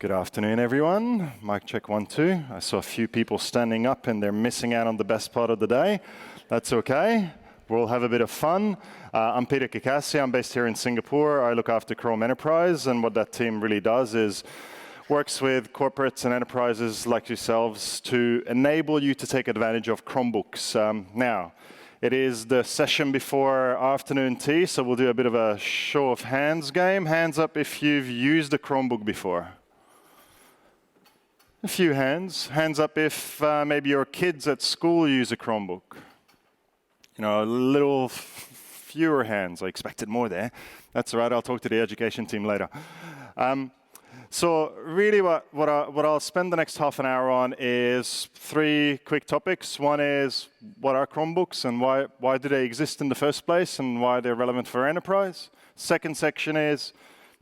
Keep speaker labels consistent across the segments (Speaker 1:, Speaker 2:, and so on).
Speaker 1: Good afternoon, everyone. Mic check 1, 2. I saw a few people standing up and they're missing out on the best part of the day. That's okay. We'll have a bit of fun. I'm Peter Kikasi. I'm based here in Singapore. I look after Chrome Enterprise, and what that team really does is works with corporates and enterprises like yourselves to enable you to take advantage of Chromebooks. Now, it is the session before afternoon tea, so we'll do a bit of a show of hands game. Hands up if you've used a Chromebook before. A few hands. Hands up if maybe your kids at school use a Chromebook. You know, a little fewer hands. I expected more there. That's all right. I'll talk to the education team later. So really what I'll spend the next half an hour on is 3 quick topics. One is, what are Chromebooks and why do they exist in the first place and why they're relevant for enterprise? Second section is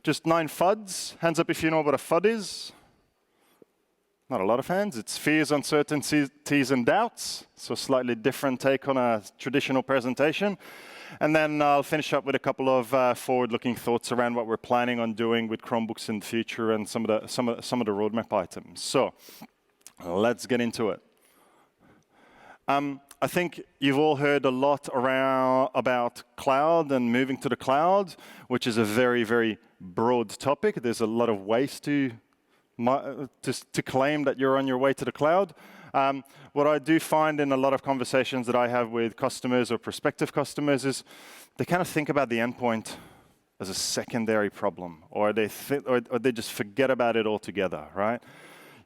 Speaker 1: just 9 FUDs. Hands up if you know what a FUD is. Not a lot of hands. It's fears, uncertainties, and doubts. So slightly different take on a traditional presentation. And then I'll finish up with a couple of forward-looking thoughts around what we're planning on doing with Chromebooks in the future and some of the roadmap items. So let's get into it. I think you've all heard a lot about cloud and moving to the cloud, which is a very, very broad topic. There's a lot of ways to claim that you're on your way to the cloud. What I do find in a lot of conversations that I have with customers or prospective customers is they kind of think about the endpoint as a secondary problem, or they just forget about it altogether, right?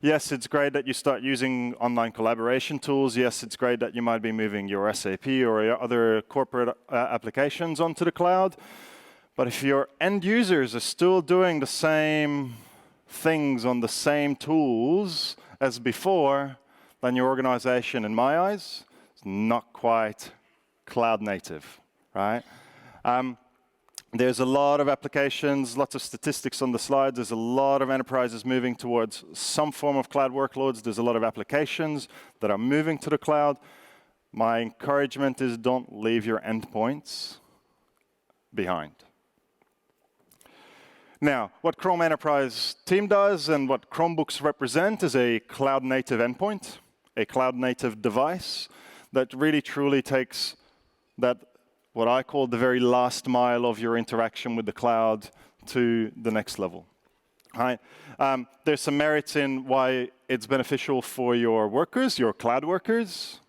Speaker 1: Yes, it's great that you start using online collaboration tools. Yes, it's great that you might be moving your SAP or your other corporate applications onto the cloud. But if your end users are still doing the same things on the same tools as before, then your organization, in my eyes, is not quite cloud native, right? There's a lot of applications, lots of statistics on the slides. There's a lot of enterprises moving towards some form of cloud workloads. There's a lot of applications that are moving to the cloud. My encouragement is don't leave your endpoints behind. Now, what Chrome Enterprise team does and what Chromebooks represent is a cloud-native endpoint, a cloud-native device that really truly takes that, what I call the very last mile of your interaction with the cloud to the next level. Right? There's some merits in why it's beneficial for your workers, your cloud workers,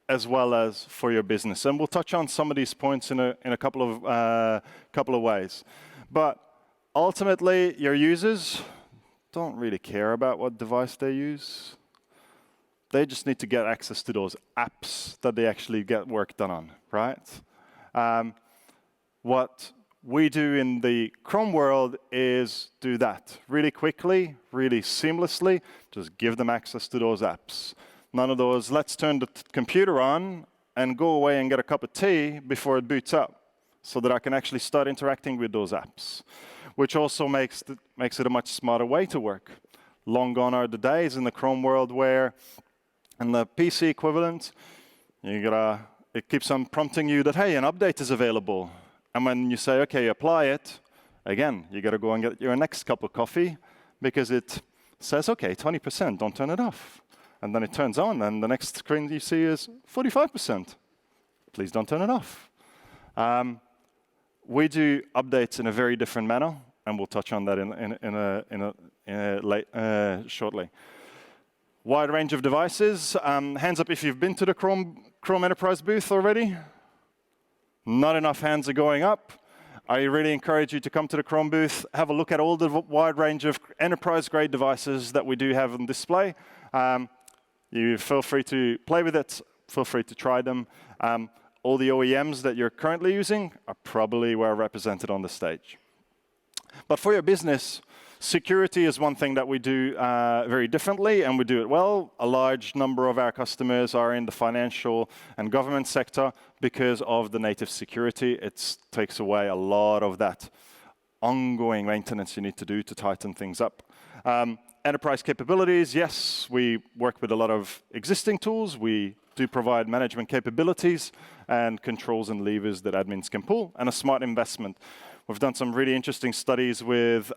Speaker 1: as well as for your business. And we'll touch on some of these points in a couple of ways. But ultimately, your users don't really care about what device they use. They just need to get access to those apps that they actually get work done on, right? What we do in the Chrome world is do that really quickly, really seamlessly. Just give them access to those apps. None of those, let's turn the computer on and go away and get a cup of tea before it boots up so that I can actually start interacting with those apps, which also makes it a much smarter way to work. Long gone are the days in the Chrome world where, in the PC equivalent, it keeps on prompting you that, hey, an update is available. And when you say, okay, apply it, again, you got to go and get your next cup of coffee because it says, okay, 20%, don't turn it off. And then it turns on, and the next screen you see is 45%. Please don't turn it off. We do updates in a very different manner, and we'll touch on that shortly. Wide range of devices. Hands up if you've been to the Chrome Enterprise booth already. Not enough hands are going up. I really encourage you to come to the Chrome booth, have a look at all the wide range of enterprise-grade devices that we do have on display. You feel free to play with it. Feel free to try them. All the OEMs that you're currently using are probably well represented on the stage. But for your business, security is one thing that we do very differently, and we do it well. A large number of our customers are in the financial and government sector because of the native security. It takes away a lot of that ongoing maintenance you need to do to tighten things up. Enterprise capabilities, yes, we work with a lot of existing tools. We do provide management capabilities and controls and levers that admins can pull, and a smart investment. We've done some really interesting studies with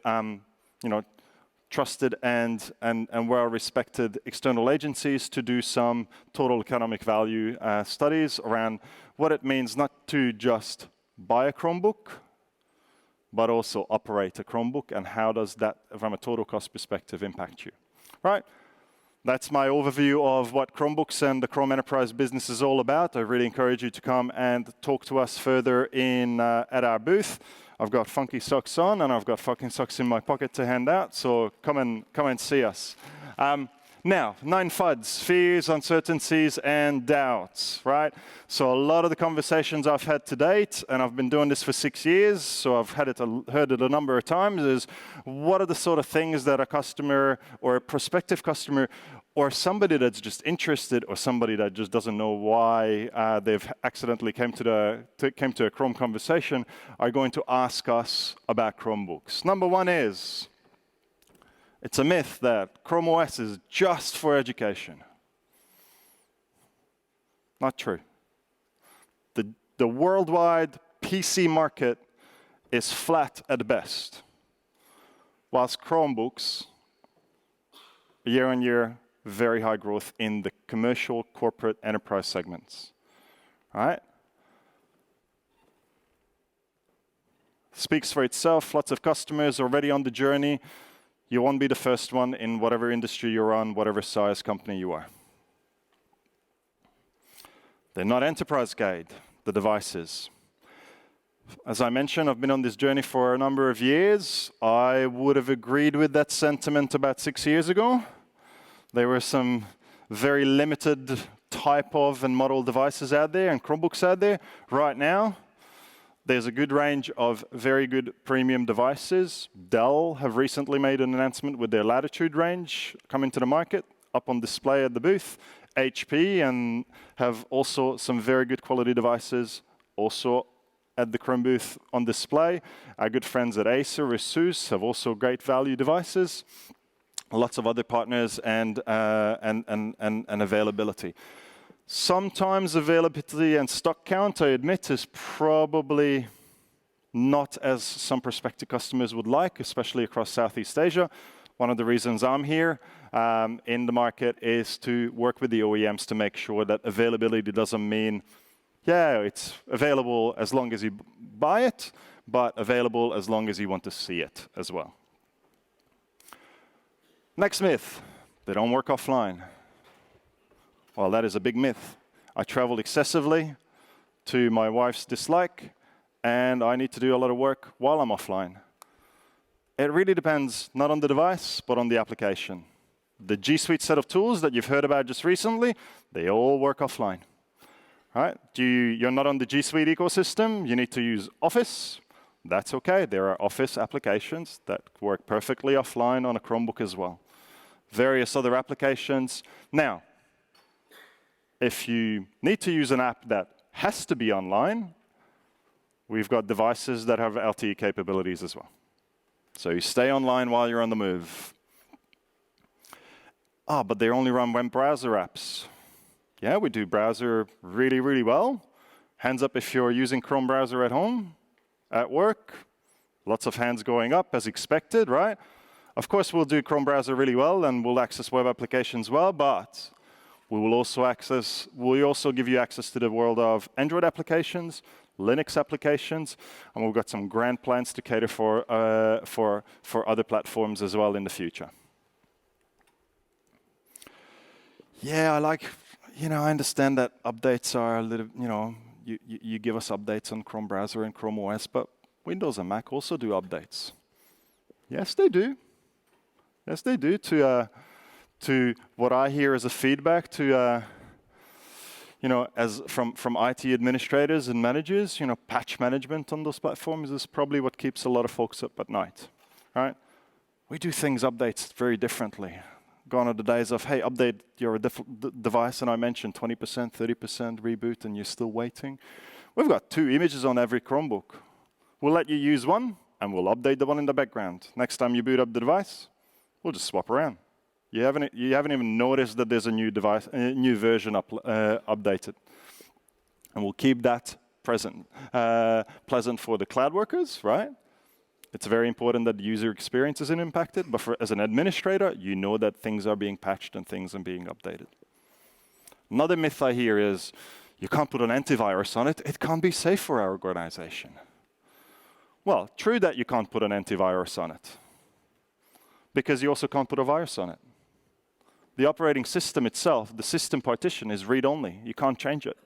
Speaker 1: trusted and well-respected external agencies to do some total economic value studies around what it means not to just buy a Chromebook, but also operate a Chromebook, and how does that, from a total cost perspective, impact you, right? That's my overview of what Chromebooks and the Chrome Enterprise business is all about. I really encourage you to come and talk to us further at our booth. I've got funky socks on, and I've got fucking socks in my pocket to hand out, so come and see us. Now, 9 FUDs, fears, uncertainties, and doubts, right? So a lot of the conversations I've had to date, and I've been doing this for 6 years, so I've heard it a number of times, is what are the sort of things that a customer or a prospective customer or somebody that's just interested or somebody that just doesn't know why they've accidentally came to a Chrome conversation are going to ask us about Chromebooks. Number one is, it's a myth that Chrome OS is just for education. Not true. The worldwide PC market is flat at best, whilst Chromebooks, year on year, very high growth in the commercial, corporate, enterprise segments. All right? Speaks for itself. Lots of customers already on the journey. You won't be the first one in whatever industry you're on, whatever size company you are. They're not enterprise grade, the devices. As I mentioned, I've been on this journey for a number of years. I would have agreed with that sentiment about 6 years ago. There were some very limited type of and model devices out there and Chromebooks out there. Right now, there's a good range of very good premium devices. Dell have recently made an announcement with their Latitude range coming to the market, up on display at the booth. HP and have also some very good quality devices also at the Chrome booth on display. Our good friends at Acer, ASUS have also great value devices. Lots of other partners and availability. Sometimes availability and stock count, I admit, is probably not as some prospective customers would like, especially across Southeast Asia. One of the reasons I'm here in the market is to work with the OEMs to make sure that availability doesn't mean, yeah, it's available as long as you buy it, but available as long as you want to see it as well. Next myth, they don't work offline. Well, that is a big myth. I travel excessively to my wife's dislike, and I need to do a lot of work while I'm offline. It really depends not on the device, but on the application. The G Suite set of tools that you've heard about just recently, they all work offline. Right? You're not on the G Suite ecosystem, you need to use Office. That's okay. There are Office applications that work perfectly offline on a Chromebook as well. Various other applications. Now, if you need to use an app that has to be online, we've got devices that have LTE capabilities as well. So you stay online while you're on the move. But they only run web browser apps. Yeah, we do browser really, really well. Hands up if you're using Chrome browser at home, at work. Lots of hands going up as expected, right? Of course, we'll do Chrome browser really well, and we'll access web applications well, but we will also give you access to the world of Android applications, Linux applications, and we've got some grand plans to cater for other platforms as well in the future. Yeah, I understand that updates are a little, you give us updates on Chrome browser and Chrome OS, but Windows and Mac also do updates. Yes, they do. Yes, they do to what I hear as a feedback to, from IT administrators and managers, patch management on those platforms is probably what keeps a lot of folks up at night, right? We do updates very differently. Gone are the days of, hey, update your device, and I mentioned 20%, 30% reboot, and you're still waiting. We've got 2 images on every Chromebook. We'll let you use one, and we'll update the one in the background. Next time you boot up the device, we'll just swap around. You haven't even noticed that there's a new device, a new version updated. And we'll keep that pleasant for the cloud workers, right? It's very important that the user experience isn't impacted, but as an administrator, you know that things are being patched and things are being updated. Another myth I hear is, you can't put an antivirus on it. It can't be safe for our organization. Well, true that you can't put an antivirus on it, because you also can't put a virus on it. The operating system itself, the system partition, is read-only. You can't change it.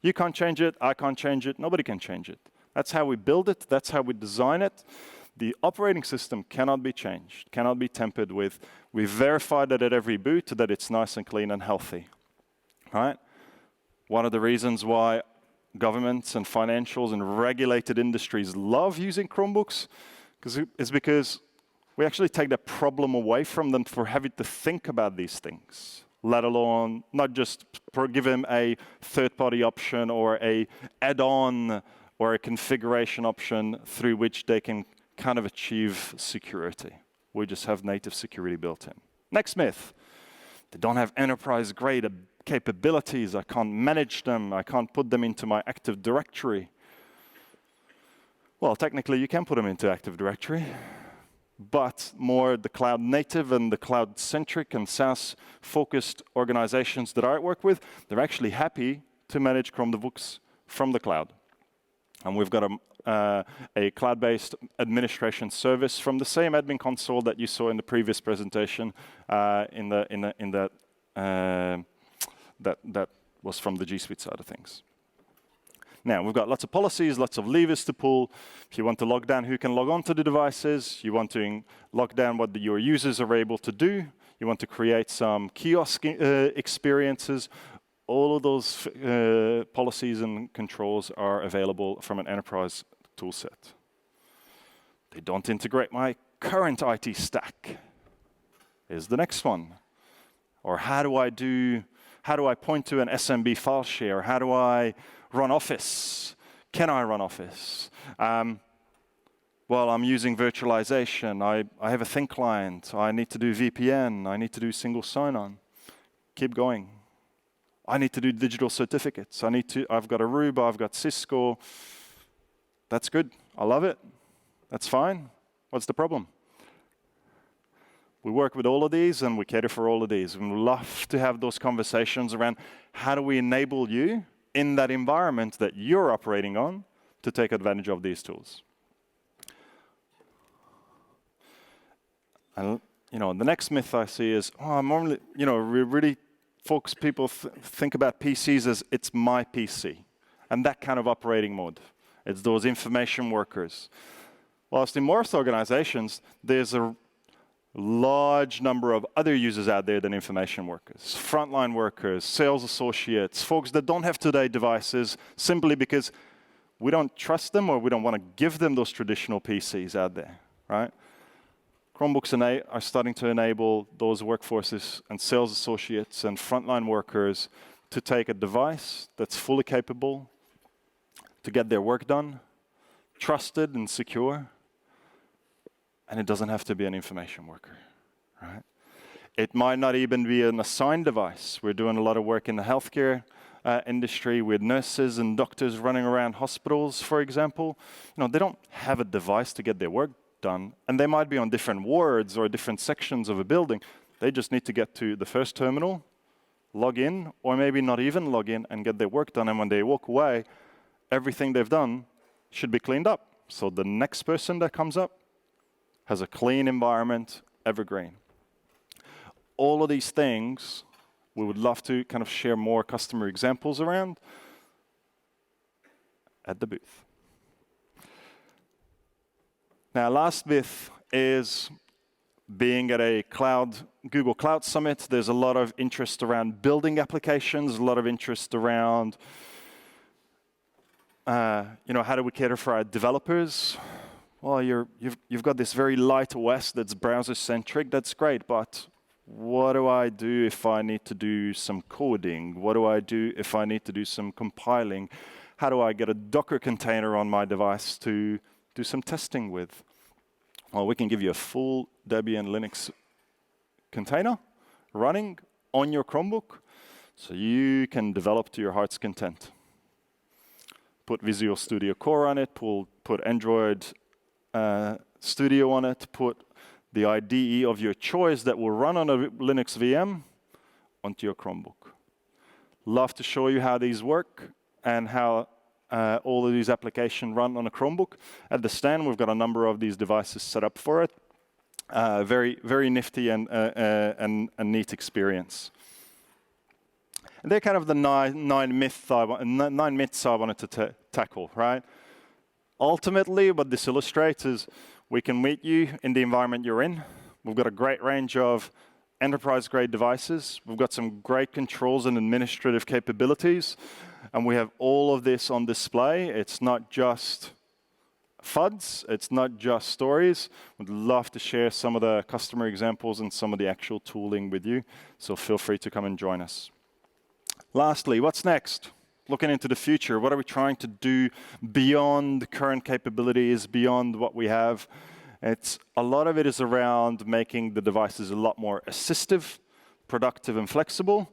Speaker 1: You can't change it, I can't change it, nobody can change it. That's how we build it, that's how we design it. The operating system cannot be changed, cannot be tampered with. We verify that at every boot that it's nice and clean and healthy. Right? One of the reasons why governments and financials and regulated industries love using Chromebooks is because we actually take the problem away from them for having to think about these things, let alone not just give them a third-party option or a add-on or a configuration option through which they can kind of achieve security. We just have native security built in. Next myth, they don't have enterprise-grade capabilities. I can't manage them. I can't put them into my Active Directory. Well, technically, you can put them into Active Directory, but more the cloud-native and the cloud-centric and SaaS-focused organizations that I work with, they're actually happy to manage Chromebooks from the cloud. And we've got a cloud-based administration service from the same admin console that you saw in the previous presentation that was from the G Suite side of things. Now, we've got lots of policies, lots of levers to pull. If you want to lock down who can log on to the devices, you want to lock down what your users are able to do, you want to create some kiosk experiences, all of those policies and controls are available from an enterprise toolset. They don't integrate my current IT stack. Here's the next one. Or how do I point to an SMB file share? How do I run Office? Can I run Office? Well, I'm using virtualization. I have a thin client. I need to do VPN. I need to do single sign-on. Keep going. I need to do digital certificates. I've got Aruba, I've got Cisco. That's good. I love it. That's fine. What's the problem? We work with all of these and we cater for all of these. And we love to have those conversations around how do we enable you in that environment that you're operating on to take advantage of these tools. And the next myth I see is, I'm only, we really focus, people think about PCs as it's my PC. And that kind of operating mode. It's those information workers. Whilst in most organizations, there's a large number of other users out there than information workers. Frontline workers, sales associates, folks that don't have today devices simply because we don't trust them or we don't want to give them those traditional PCs out there, right? Chromebooks are starting to enable those workforces and sales associates and frontline workers to take a device that's fully capable to get their work done, trusted and secure, and it doesn't have to be an information worker, right? It might not even be an assigned device. We're doing a lot of work in the healthcare industry with nurses and doctors running around hospitals, for example. They don't have a device to get their work done, and they might be on different wards or different sections of a building. They just need to get to the first terminal, log in, or maybe not even log in and get their work done, and when they walk away, everything they've done should be cleaned up. So the next person that comes up has a clean environment, evergreen. All of these things, we would love to kind of share more customer examples around at the booth. Now, last myth is being at a Google Cloud Summit. There's a lot of interest around building applications, a lot of interest around how do we cater for our developers? Well, you've got this very light OS that's browser-centric. That's great, but what do I do if I need to do some coding? What do I do if I need to do some compiling? How do I get a Docker container on my device to do some testing with? Well, we can give you a full Debian Linux container running on your Chromebook, so you can develop to your heart's content. Put Visual Studio Core on it, put Android Studio on it, put the IDE of your choice that will run on a Linux VM onto your Chromebook. Love to show you how these work and how all of these applications run on a Chromebook. At the stand, we've got a number of these devices set up for it. Very, very nifty and a neat experience. And they're kind of the nine myths I wanted to tackle, right? Ultimately, what this illustrates is we can meet you in the environment you're in. We've got a great range of enterprise-grade devices. We've got some great controls and administrative capabilities. And we have all of this on display. It's not just FUDs. It's not just stories. We'd love to share some of the customer examples and some of the actual tooling with you. So feel free to come and join us. Lastly, what's next? Looking into the future, what are we trying to do beyond current capabilities, beyond what we have? A lot of it is around making the devices a lot more assistive, productive, and flexible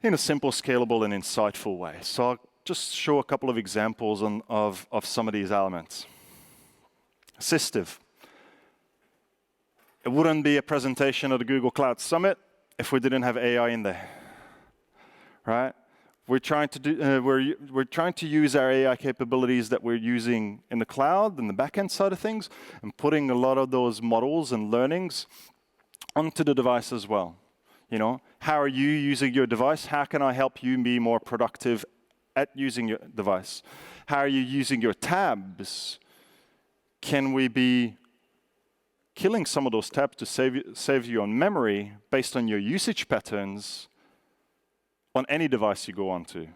Speaker 1: in a simple, scalable, and insightful way. So I'll just show a couple of examples of some of these elements. Assistive. It wouldn't be a presentation at the Google Cloud Summit if we didn't have AI in there, right? We're trying to use our AI capabilities that we're using in the cloud and the backend side of things, and putting a lot of those models and learnings onto the device as well. You know, how are you using your device? How can I help you be more productive at using your device? How are you using your tabs? Can we be killing some of those tabs to save you on memory based on your usage patterns on any device you go onto,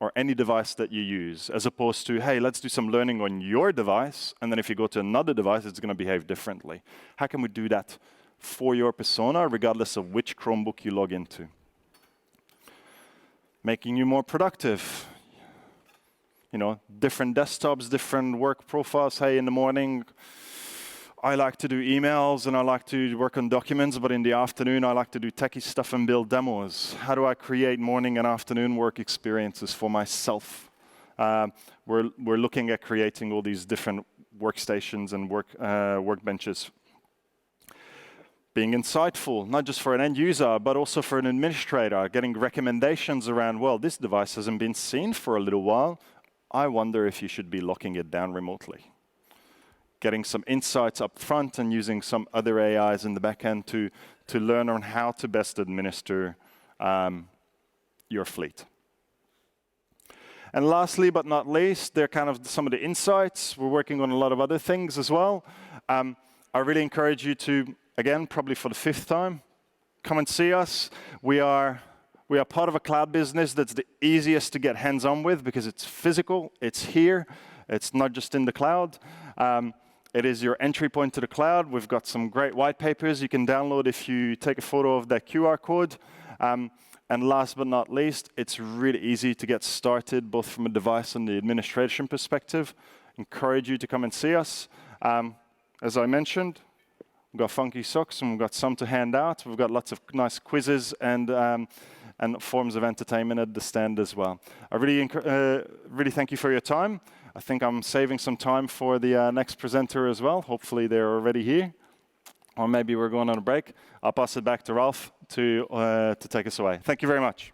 Speaker 1: or any device that you use, as opposed to, hey, let's do some learning on your device, and then if you go to another device, it's going to behave differently. How can we do that for your persona, regardless of which Chromebook you log into? Making you more productive. You know, different desktops, different work profiles. Hey, in the morning, I like to do emails and I like to work on documents, but in the afternoon, I like to do techie stuff and build demos. How do I create morning and afternoon work experiences for myself? We're looking at creating all these different workstations and workbenches. Being insightful, not just for an end user, but also for an administrator, getting recommendations around, well, this device hasn't been seen for a little while. I wonder if you should be locking it down remotely. Getting some insights up front and using some other AIs in the back end to learn on how to best administer your fleet. And lastly, but not least, they're kind of some of the insights. We're working on a lot of other things as well. I really encourage you to, again, probably for the 5th time, come and see us. We are part of a cloud business that's the easiest to get hands-on with because it's physical, it's here, it's not just in the cloud. It is your entry point to the cloud. We've got some great white papers you can download if you take a photo of that QR code. And last but not least, it's really easy to get started, both from a device and the administration perspective. Encourage you to come and see us. As I mentioned, we've got funky socks and we've got some to hand out. We've got lots of nice quizzes and forms of entertainment at the stand as well. I really thank you for your time. I think I'm saving some time for the next presenter as well. Hopefully they're already here. Or maybe we're going on a break. I'll pass it back to Ralph to take us away. Thank you very much.